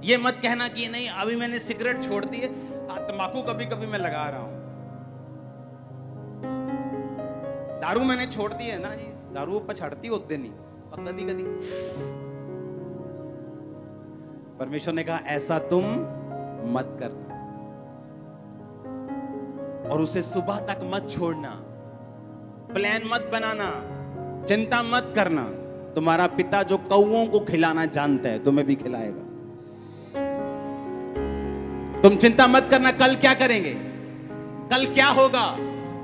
ये मत कहना कि नहीं अभी मैंने सिगरेट छोड़ दी है, तंबाकू कभी कभी मैं लगा रहा हूं, दारू मैंने छोड़ दी है ना जी, दारू पछाड़ती होते नहीं और कदी कदी। परमेश्वर ने कहा ऐसा तुम मत करना, और उसे सुबह तक मत छोड़ना, प्लान मत बनाना, चिंता मत करना। तुम्हारा पिता जो कौओं को खिलाना जानता है तुम्हें भी खिलाएगा। तुम चिंता मत करना कल क्या करेंगे, कल क्या होगा।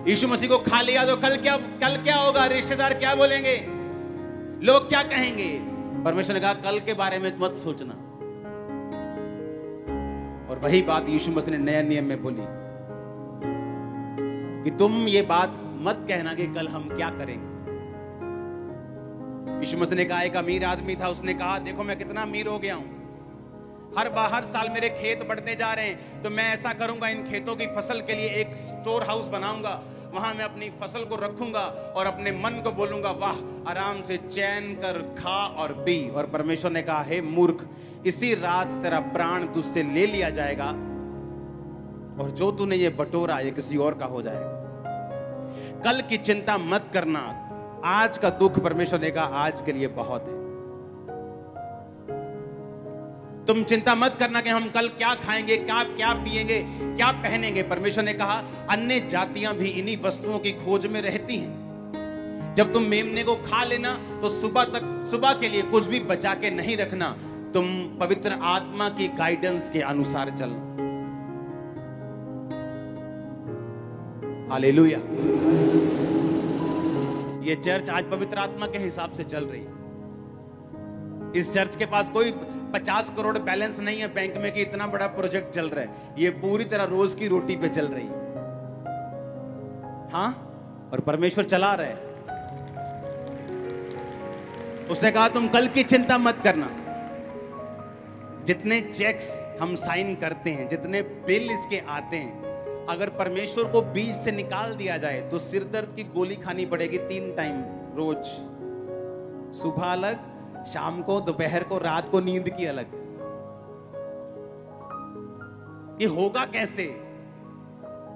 यीशु मसीह को खा लिया तो कल क्या होगा, रिश्तेदार क्या बोलेंगे, लोग क्या कहेंगे। परमेश्वर ने कहा कल के बारे में मत सोचना। और वही बात यीशु मसीह ने नया नियम में बोली कि तुम ये बात मत कहना कि कल हम क्या करेंगे। यीशु मसीह ने कहा एक अमीर आदमी था, उसने कहा देखो मैं कितना अमीर हो गया हूं, हर साल मेरे खेत बढ़ते जा रहे हैं, तो मैं ऐसा करूंगा इन खेतों की फसल के लिए एक स्टोर हाउस बनाऊंगा, वहां मैं अपनी फसल को रखूंगा और अपने मन को बोलूंगा वाह आराम से चैन कर खा और पी। और परमेश्वर ने कहा हे मूर्ख, इसी रात तेरा प्राण तुझसे ले लिया जाएगा और जो तूने ये बटोरा ये किसी और का हो जाएगा। कल की चिंता मत करना, आज का दुख परमेश्वर ने कहा आज के लिए बहुत है। तुम चिंता मत करना कि हम कल क्या खाएंगे, क्या पिएंगे, क्या पहनेंगे। परमेश्वर ने कहा अन्य जातियां भी इन्हीं वस्तुओं की खोज में रहती हैं। जब तुम मेमने को खा लेना तो सुबह के लिए कुछ भी बचा के नहीं रखना, तुम पवित्र आत्मा की गाइडेंस के अनुसार चलना। हालेलुया। ये चर्च आज पवित्र आत्मा के हिसाब से चल रही है। इस चर्च के पास कोई 50 करोड़ बैलेंस नहीं है बैंक में कि इतना बड़ा प्रोजेक्ट चल रहा है। ये पूरी तरह रोज की रोटी पे चल रही है। हाँ, और परमेश्वर चला रहा है। उसने कहा तुम कल की चिंता मत करना। जितने चेक्स हम साइन करते हैं, जितने बिल इसके आते हैं, अगर परमेश्वर को बीच से निकाल दिया जाए तो सिरदर्द की गोली खानी पड़ेगी 3 टाइम रोज, सुबह अलग, शाम को, दोपहर को, रात को नींद की अलग। ये होगा कैसे?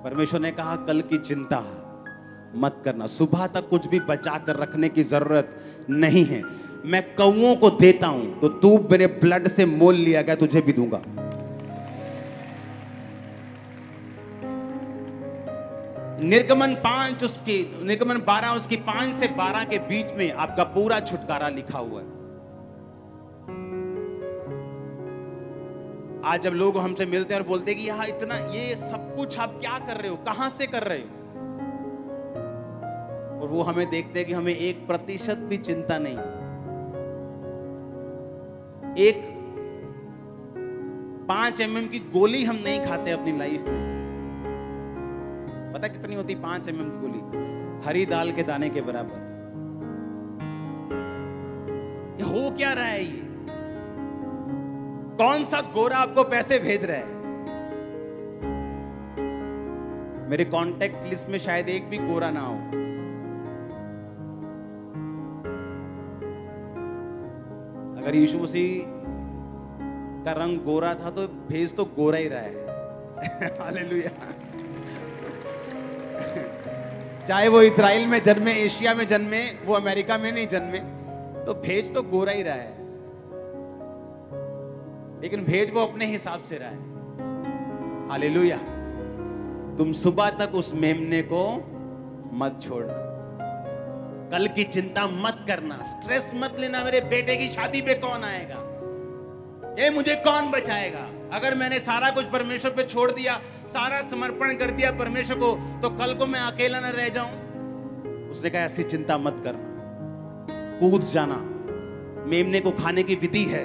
परमेश्वर ने कहा कल की चिंता मत करना, सुबह तक कुछ भी बचा कर रखने की जरूरत नहीं है। मैं कौओं को देता हूं तो तू मेरे ब्लड से मोल लिया गया, तुझे भी दूंगा। निर्गमन 12 उसकी 5 से 12 के बीच में आपका पूरा छुटकारा लिखा हुआ है। आज जब लोग हमसे मिलते हैं और बोलते हैं कि यहां इतना ये सब कुछ आप क्या कर रहे हो, कहां से कर रहे हो, और वो हमें देखते हैं कि हमें 1% भी चिंता नहीं। एक 5 mm की गोली हम नहीं खाते अपनी लाइफ में। पता कितनी होती 5 mm की गोली? हरी दाल के दाने के बराबर। ये हो क्या रहा है? ये कौन सा गोरा आपको पैसे भेज रहा है? मेरे कांटेक्ट लिस्ट में शायद एक भी गोरा ना हो। अगर यीशु मसीह का रंग गोरा था तो भेज तो गोरा ही रहा है। हालेलुया। चाहे वो इजराइल में जन्मे, एशिया में जन्मे, वो अमेरिका में नहीं जन्मे, तो भेज तो गोरा ही रहा है, लेकिन भेज वो अपने हिसाब से रहा है। हालेलुया। तुम सुबह तक उस मेमने को मत छोड़ना, कल की चिंता मत करना, स्ट्रेस मत लेना मेरे बेटे की शादी पे कौन आएगा, ये मुझे कौन बचाएगा। अगर मैंने सारा कुछ परमेश्वर पे छोड़ दिया, सारा समर्पण कर दिया परमेश्वर को, तो कल को मैं अकेला न रह जाऊं। उसने कहा ऐसी चिंता मत करना, कूद जाना। मेमने को खाने की विधि है,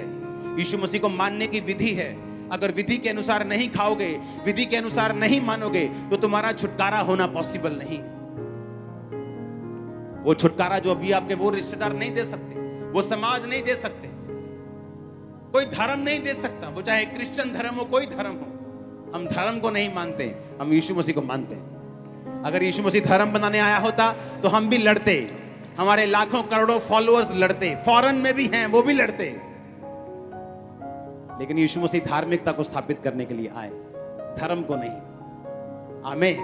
यीशु मसीह को मानने की विधि है। अगर विधि के अनुसार नहीं खाओगे, विधि के अनुसार नहीं मानोगे, तो तुम्हारा छुटकारा होना पॉसिबल नहीं। वो छुटकारा जो अभी आपके वो रिश्तेदार नहीं दे सकते, वो समाज नहीं दे सकते, कोई धर्म नहीं दे सकता, वो चाहे क्रिश्चियन धर्म हो, कोई धर्म हो। हम धर्म को नहीं मानते, हम यीशु मसीह को मानते हैं। अगर यीशु मसीह धर्म बनाने आया होता तो हम भी लड़ते, हमारे लाखों करोड़ों फॉलोअर्स लड़ते, फॉरेन में भी हैं वो भी लड़ते। लेकिन यीशु मसीह धार्मिकता को स्थापित करने के लिए आए, धर्म को नहीं। आमीन।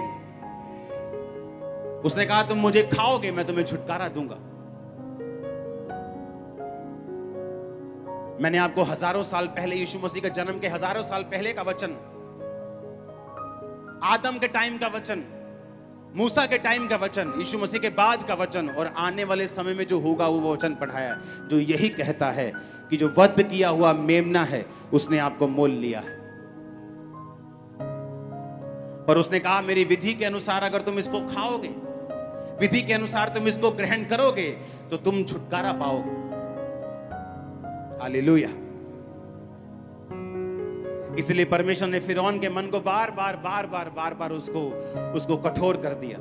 उसने कहा तुम मुझे खाओगे, मैं तुम्हें छुटकारा दूंगा। मैंने आपको हजारों साल पहले, यीशु मसीह के जन्म के हजारों साल पहले का वचन, आदम के टाइम का वचन, मूसा के टाइम का वचन, यीशु मसीह के बाद का वचन और आने वाले समय में जो होगा वो वचन पढ़ाया, जो यही कहता है कि जो वध किया हुआ मेमना है उसने आपको मोल लिया है। पर उसने कहा मेरी विधि के अनुसार अगर तुम इसको खाओगे, विधि के अनुसार तुम इसको ग्रहण करोगे तो तुम छुटकारा पाओगे। हालेलुया। इसलिए परमेश्वर ने फिरौन के मन को बार बार उसको कठोर कर दिया।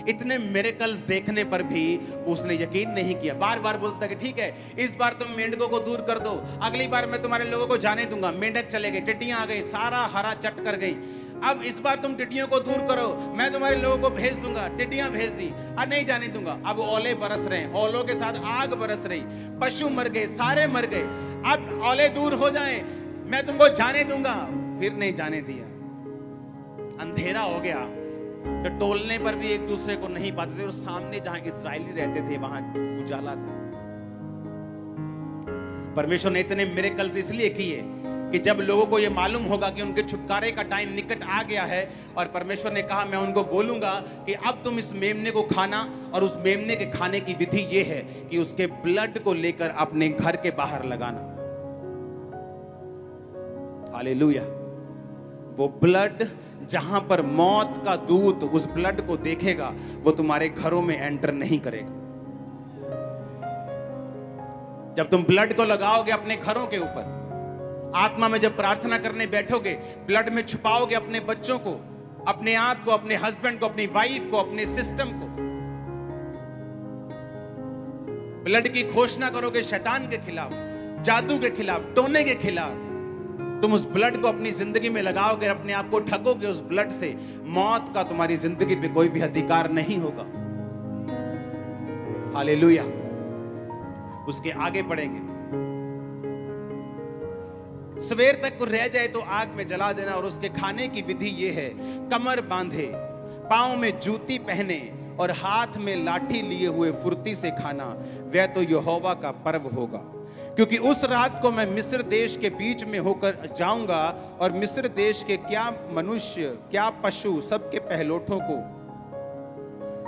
इतने मिरेकल्स देखने पर भी उसने यकीन नहीं किया। बार बार बोलता था कि ठीक है, इस बार तुम मेंढकों को दूर कर दो, अगली बार मैं तुम्हारे लोगों को जाने दूंगा। मेंढक चले गए, टिड्डियां आ गई, सारा हरा चट कर गई। अब इस बार तुम टिड्डियों को दूर करो, मैं तुम्हारे लोगों को भेज दूंगा। टिड्डियां भेज दी, अब नहीं जाने दूंगा। अब ओले बरस रहे, ओलों के साथ आग बरस रही, पशु मर गए, सारे मर गए। अब ओले दूर हो जाएं, मैं तुमको जाने दूंगा। फिर नहीं जाने दिया। अंधेरा हो गया तो टोलने पर भी एक दूसरे को नहीं पाते थे, और सामने जहां इस्राएली रहते थे वहां उजाला था। परमेश्वर ने इतने मिरेकल्स इसलिए किए कि जब लोगों को यह मालूम होगा कि उनके छुटकारे का टाइम निकट आ गया है, और परमेश्वर ने कहा मैं उनको बोलूंगा कि अब तुम इस मेमने को खाना, और उस मेमने के खाने की विधि यह है कि उसके ब्लड को लेकर अपने घर के बाहर लगाना। हालेलुया। वो ब्लड जहां पर मौत का दूत उस ब्लड को देखेगा, वो तुम्हारे घरों में एंटर नहीं करेगा। जब तुम ब्लड को लगाओगे अपने घरों के ऊपर, आत्मा में जब प्रार्थना करने बैठोगे, ब्लड में छुपाओगे अपने बच्चों को, अपने आप को, अपने हस्बैंड को, अपनी वाइफ को, अपने सिस्टम को, ब्लड की घोषणा करोगे शैतान के खिलाफ, जादू के खिलाफ, टोने के खिलाफ। तुम उस ब्लड को अपनी जिंदगी में लगाओगे, अपने आप को ढकोगे उस ब्लड से, मौत का तुम्हारी जिंदगी पे कोई भी अधिकार नहीं होगा। हालेलुया। उसके आगे बढ़ेंगे। सवेर तक को रह जाए तो आग में जला देना, और उसके खाने की विधि यह है, कमर बांधे, पांव में जूती पहने और हाथ में लाठी लिए हुए फुर्ती से खाना, वह तो यहोवा का पर्व होगा। क्योंकि उस रात को मैं मिस्र देश के बीच में होकर जाऊंगा, और मिस्र देश के क्या मनुष्य क्या पशु सबके पहलोठों को,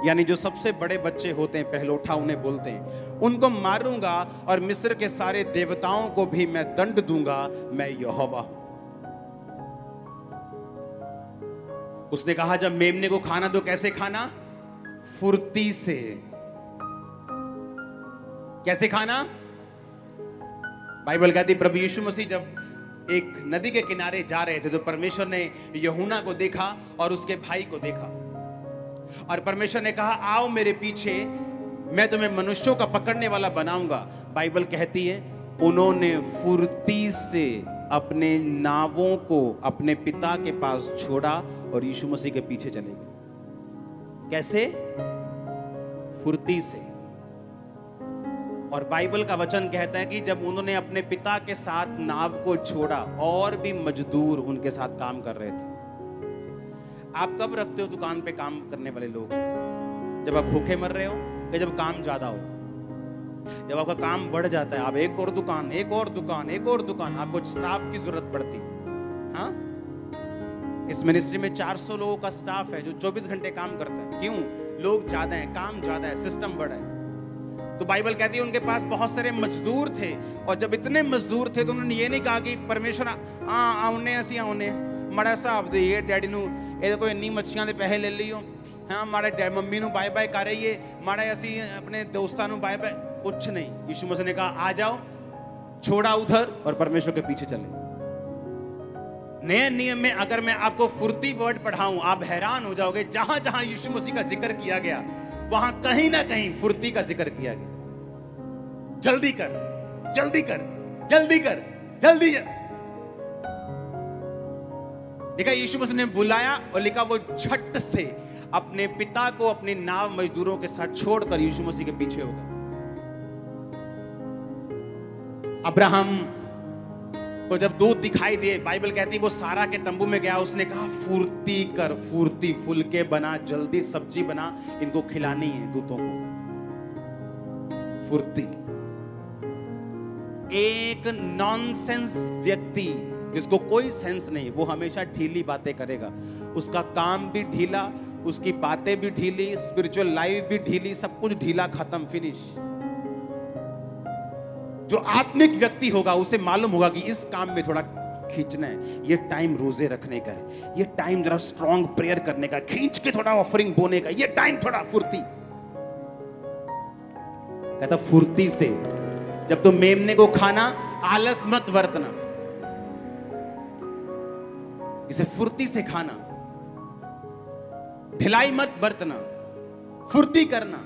यानी जो सबसे बड़े बच्चे होते हैं, पहलोठा उन्हें बोलते हैं, उनको मारूंगा, और मिस्र के सारे देवताओं को भी मैं दंड दूंगा, मैं यहोवा हूं। उसने कहा जब मेमने को खाना तो कैसे खाना? फुर्ती से। कैसे खाना? बाइबल कहती प्रभु यीशु मसीह जब एक नदी के किनारे जा रहे थे तो परमेश्वर ने यूहन्ना को देखा और उसके भाई को देखा, और परमेश्वर ने कहा आओ मेरे पीछे, मैं तुम्हें मनुष्यों का पकड़ने वाला बनाऊंगा। बाइबल कहती है उन्होंने फुर्ती से अपने नावों को अपने पिता के पास छोड़ा और यीशु मसीह के पीछे चले गए। कैसे? फुर्ती से। और बाइबल का वचन कहता है कि जब उन्होंने अपने पिता के साथ नाव को छोड़ा, और भी मजदूर उनके साथ काम कर रहे थे। आप कब रखते हो दुकान पे काम करने वाले लोग? जब आप भूखे मर रहे हो, या जब काम ज्यादा हो? जब आपका काम बढ़ जाता है, आप एक और दुकान, एक और दुकान, एक और दुकान, आपको स्टाफ की जरूरत पड़ती। हाँ, इस मिनिस्ट्री में 400 लोगों का स्टाफ है जो 24 घंटे काम करता है। क्यों? लोग ज्यादा हैं, काम ज्यादा है, सिस्टम बड़ा है। तो बाइबल कहती है उनके पास बहुत सारे मजदूर थे, और जब इतने मजदूर थे तो उन्होंने ये नहीं कहा कि परमेश्वर आउने असी आउने माड़ा हिसाब दे डैडी नू, ये कोई इन्नी मच्छियां दे पैसे ले लियो, हाँ माड़े मम्मी नू बाय बाय कर रही है, माड़े असी अपने दोस्तां नू बाय बाय, कुछ नहीं। यीशु मसीह ने कहा आ जाओ, छोड़ा उधर और परमेश्वर के पीछे चले। नए नियम में अगर मैं आपको फुर्ती वर्ड पढ़ाऊं, आप हैरान हो जाओगे। जहां जहां यीशु मसीह का जिक्र किया गया, वहां कहीं ना कहीं फुर्ती का जिक्र किया गया। जल्दी कर, जल्दी कर, जल्दी कर, जल्दी कर। देखा, यीशु मसीह ने बुलाया और लिखा वो झट से अपने पिता को अपने नाव मजदूरों के साथ छोड़कर यीशु मसीह के पीछे हो गए। अब्राहम तो जब दूत दिखाई दिए, बाइबल कहती है वो सारा के तंबू में गया, उसने कहा फुर्ती कर, फुर्ती, फुलके बना, जल्दी सब्जी बना, इनको खिलानी है दूतों को। फुर्ती। एक नॉनसेंस व्यक्ति जिसको कोई सेंस नहीं, वो हमेशा ढीली बातें करेगा, उसका काम भी ढीला, उसकी बातें भी ढीली, स्पिरिचुअल लाइफ भी ढीली, सब कुछ ढीला, खत्म, फिनिश। जो आत्मिक व्यक्ति होगा उसे मालूम होगा कि इस काम में थोड़ा खींचना है, ये टाइम रोजे रखने का है, ये टाइम जरा स्ट्रॉन्ग प्रेयर करने का, खींच के थोड़ा ऑफरिंग बोने का, ये टाइम थोड़ा फुर्ती। कहता फुर्ती से जब तुम मेमने को खाना, आलस मत बरतना, इसे फुर्ती से खाना, ढिलाई मत बरतना, फुर्ती करना,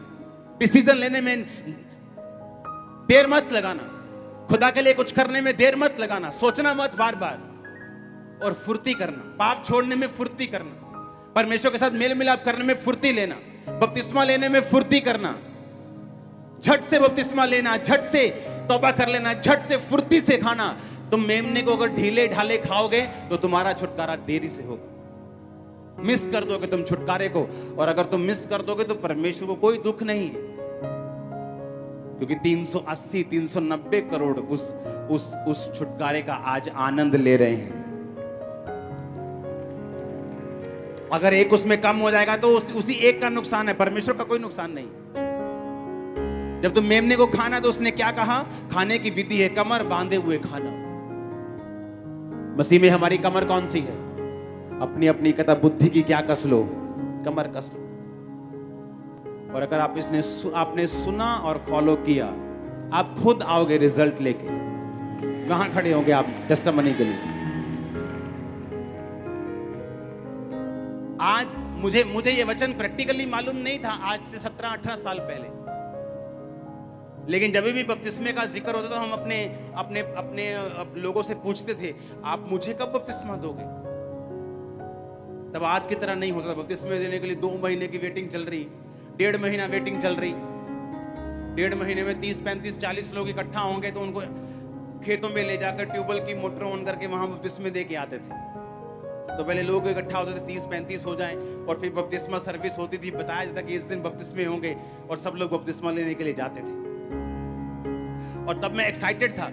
डिसीजन लेने में देर मत लगाना, खुदा के लिए कुछ करने में देर मत लगाना, सोचना मत बार बार, और फुर्ती करना, पाप छोड़ने में फुर्ती करना, परमेश्वर के साथ मेल मिलाप करने में फुर्ती लेना, बपतिस्मा लेने में फुर्ती करना, झट से बपतिस्मा लेना, झट से तौबा कर लेना, झट से फुर्ती से खाना। तुम मेमने को अगर ढीले ढाले खाओगे तो तुम्हारा छुटकारा देरी से होगा, मिस कर दोगे तुम छुटकारे को, और अगर तुम मिस कर दोगे तो परमेश्वर को कोई दुख नहीं है, क्योंकि 380 390 करोड़ उस छुटकारे का आज आनंद ले रहे हैं। अगर एक उसमें कम हो जाएगा तो उसी एक का नुकसान है, परमेश्वर का कोई नुकसान नहीं। जब तुम मेमने को खाना तो उसने क्या कहा? खाने की विधि है कमर बांधे हुए खाना। मसीह में हमारी कमर कौन सी है? अपनी अपनी कहता बुद्धि की क्या कस लो, कमर कस लो। और अगर आपने सुना और फॉलो किया, आप खुद आओगे रिजल्ट लेके। कहां खड़े होंगे आप टेस्टिमनी के लिए? आज मुझे ये वचन प्रैक्टिकली मालूम नहीं था, आज से 17-18 साल पहले। लेकिन जब भी बपतिस्मे का जिक्र होता था, हम अपने लोगों से पूछते थे, आप मुझे कब बपतिस्मा दोगे? तब आज की तरह नहीं होता था। बपतिस्मे देने के लिए 2 महीने की वेटिंग चल रही, 1.5 महीना वेटिंग चल रही। 1.5 महीने में 30, 35, 40 लोग इकट्ठा होंगे तो उनको खेतों में ले जाकर ट्यूबवेल की मोटर ऑन करके वहां बपतिस्मे दे के आते थे। तो पहले लोग इकट्ठा होते थे, 30-35 हो जाएं, और फिर बपतिस्मा सर्विस होती थी। बताया जाता कि इस दिन बपतिस्मे होंगे, और सब लोग बपतिस्मा लेने के लिए जाते थे। और तब मैं एक्साइटेड था।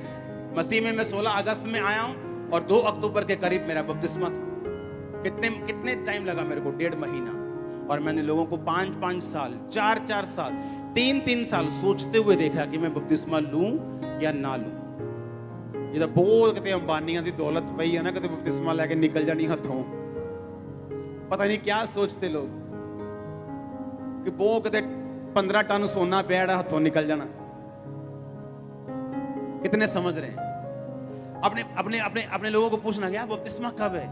मसीह में मैं 16 अगस्त में आया हूं और 2 अक्टूबर के करीब मेरा बपतिस्मा था। कितने टाइम लगा मेरे को? 1.5 महीना। और मैंने लोगों को 5-5 साल, 4-4 साल, 3-3 साल सोचते हुए देखा कि मैं बपतिस्मा लूं या ना लूं। ये तो बहुत कहते अंबानियां दी दौलत पई है ना, कहते बपतिस्मा लेके निकल जानी हथों। पता नहीं क्या सोचते लोग कि वो कहते 15 टन सोना पेड़ा हथों निकल जाना। कितने समझ रहे हैं? अपने लोगों को पूछना क्या बपतिस्मा कब है,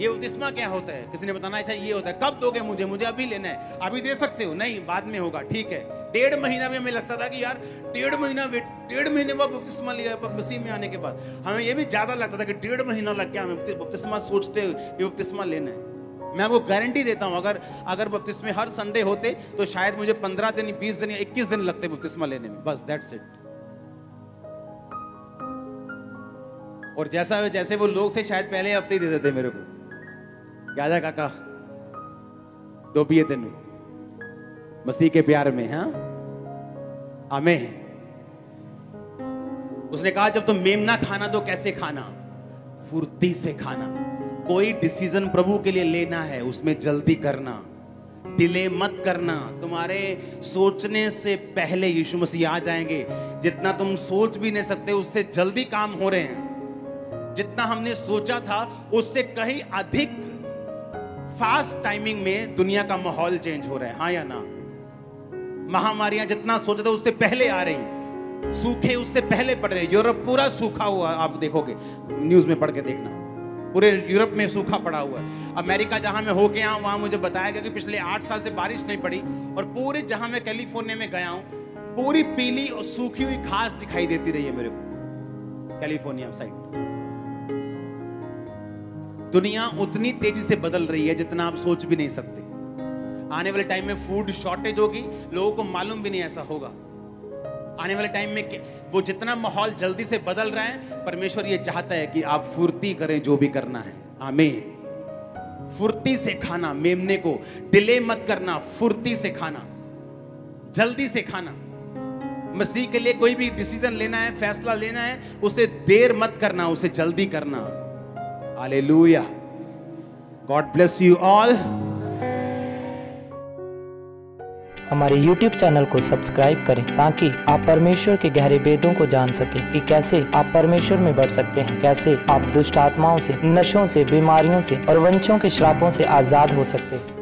ये बपतिस्मा क्या होता है? किसी ने बताना अच्छा ये होता है। कब दोगे मुझे अभी लेना है। अभी दे सकते हो? नहीं, बाद में होगा। ठीक है। 1.5 महीना में हमें लगता था कि यार 1.5 महीने बाद बपतिस्मा लिया मसीह में आने के बाद। हमें ये भी ज्यादा लगता था कि 1.5 महीना लग गया हमें बपतिस्मा सोचते हुए बपतिस्मा लेना है। मैं आपको गारंटी देता हूं, अगर बपतिस्मे हर संडे होते तो शायद मुझे 15 दिन, 20 दिन या 21 दिन लगते बपतिस्मा लेने में, बस दैट्स इट। और जैसे वो लोग थे शायद पहले हफ्ते ही दे देते मेरे को। क्या था काका, डूबिए तेन मसीह के प्यार में। हाँ, आमीन। उसने कहा जब तुम मेमना खाना तो कैसे खाना? फुर्ती से खाना। कोई डिसीजन प्रभु के लिए लेना है, उसमें जल्दी करना, डिले मत करना। तुम्हारे सोचने से पहले यीशु मसीह आ जाएंगे। जितना तुम सोच भी नहीं सकते उससे जल्दी काम हो रहे हैं। जितना हमने सोचा था उससे कहीं अधिक फास्ट टाइमिंग में दुनिया का माहौल चेंज हो रहा है। हाँ या ना? महामारियां जितना सोचा था उससे पहले आ रही, सूखे उससे पहले पड़ रहे। यूरोप पूरा सूखा हुआ, आप देखोगे न्यूज में पढ़ के देखना, पूरे यूरोप में सूखा पड़ा हुआ है। अमेरिका जहां मैं होके आया वहां मुझे बताया गया कि पिछले 8 साल से बारिश नहीं पड़ी। और पूरे जहां मैं कैलिफोर्निया में गया हूं, पूरी पीली और सूखी हुई घास दिखाई देती रही है मेरे को कैलिफोर्निया साइड। दुनिया उतनी तेजी से बदल रही है जितना आप सोच भी नहीं सकते। आने वाले टाइम में फूड शॉर्टेज होगी, लोगों को मालूम भी नहीं ऐसा होगा। आने वाले टाइम में वो जितना माहौल जल्दी से बदल रहा है, परमेश्वर ये चाहता है कि आप फुर्ती करें जो भी करना है। आमीन। फुर्ती से खाना, मेमने को डिले मत करना, फुर्ती से खाना, जल्दी से खाना। मसीह के लिए कोई भी डिसीजन लेना है, फैसला लेना है, उसे देर मत करना, उसे जल्दी करना। Hallelujah. God bless you all. हमारे YouTube चैनल को सब्सक्राइब करें ताकि आप परमेश्वर के गहरे भेदों को जान सकें कि कैसे आप परमेश्वर में बढ़ सकते हैं, कैसे आप दुष्ट आत्माओं से, नशों से, बीमारियों से और वंशों के श्रापों से आजाद हो सकते हैं।